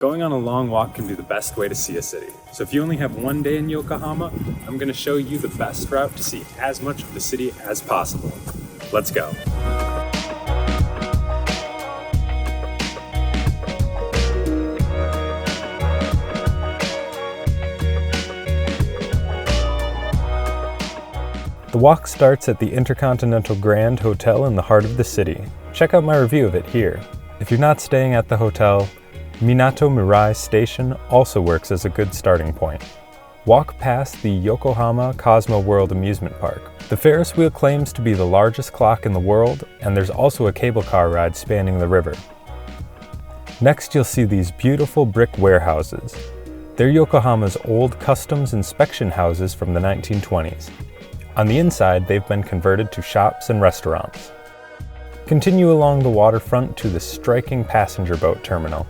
Going on a long walk can be the best way to see a city. So if you only have one day in Yokohama, I'm going to show you the best route to see as much of the city as possible. Let's go. The walk starts at the Intercontinental Grand Hotel in the heart of the city. Check out my review of it here. If you're not staying at the hotel, Motomachi station also works as a good starting point. Walk past the Yokohama Cosmo World amusement park. The Ferris wheel claims to be the largest clock in the world, and there's also a cable car ride spanning the river. Next, you'll see these beautiful brick warehouses. They're Yokohama's old customs inspection houses from the 1920s. On the inside, they've been converted to shops and restaurants. Continue along the waterfront to the striking passenger boat terminal.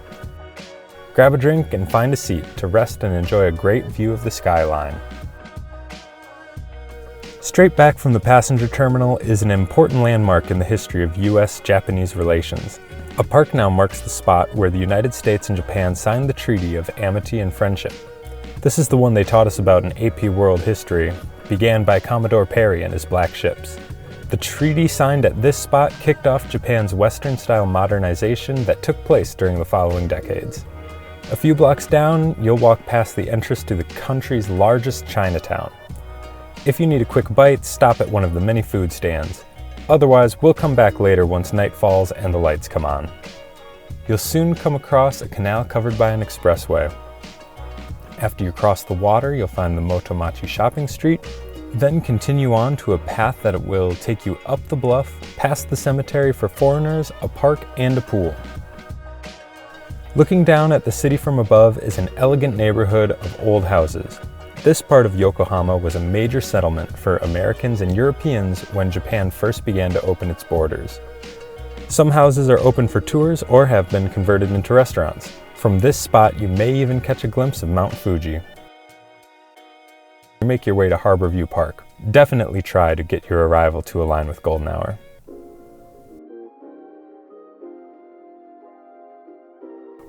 Grab a drink and find a seat to rest and enjoy a great view of the skyline. Straight back from the passenger terminal is an important landmark in the history of US-Japanese relations. A park now marks the spot where the United States and Japan signed the Treaty of Amity and Friendship. This is the one they taught us about in AP World History, began by Commodore Perry and his black ships. The treaty signed at this spot kicked off Japan's Western-style modernization that took place during the following decades. A few blocks down, you'll walk past the entrance to the country's largest Chinatown. If you need a quick bite, stop at one of the many food stands. Otherwise, we'll come back later once night falls and the lights come on. You'll soon come across a canal covered by an expressway. After you cross the water, you'll find the Motomachi shopping street, then continue on to a path that will take you up the bluff, past the cemetery for foreigners, a park, and a pool. Looking down at the city from above is an elegant neighborhood of old houses. This part of Yokohama was a major settlement for Americans and Europeans when Japan first began to open its borders. Some houses are open for tours or have been converted into restaurants. From this spot, you may even catch a glimpse of Mount Fuji. Make your way to Harborview Park. Definitely try to get your arrival to align with golden hour.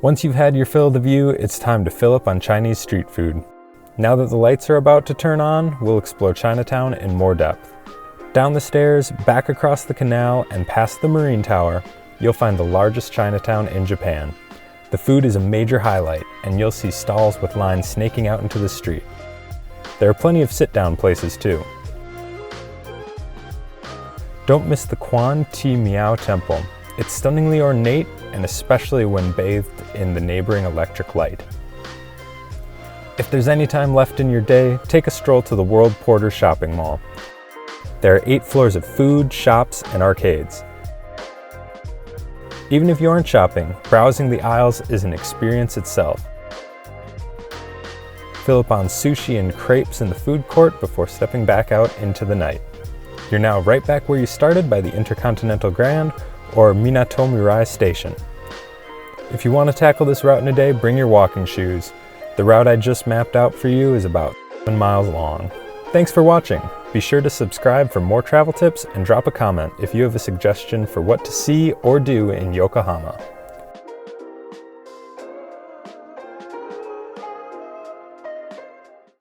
Once you've had your fill of the view, it's time to fill up on Chinese street food. Now that the lights are about to turn on, we'll explore Chinatown in more depth. Down the stairs, back across the canal, and past the Marine Tower, you'll find the largest Chinatown in Japan. The food is a major highlight, and you'll see stalls with lines snaking out into the street. There are plenty of sit-down places too. Don't miss the Quan Ti Miao Temple. It's stunningly ornate, and especially when bathed in the neighboring electric light. If there's any time left in your day, take a stroll to the World Porter Shopping Mall. There are 8 floors of food, shops, and arcades. Even if you aren't shopping, browsing the aisles is an experience itself. Fill up on sushi and crepes in the food court before stepping back out into the night. You're now right back where you started by the Intercontinental Grand or Motomachi station. If you want to tackle this route in a day, bring your walking shoes. The route I just mapped out for you is about 7 miles long. Thanks for watching. Be sure to subscribe for more travel tips and drop a comment if you have a suggestion for what to see or do in Yokohama.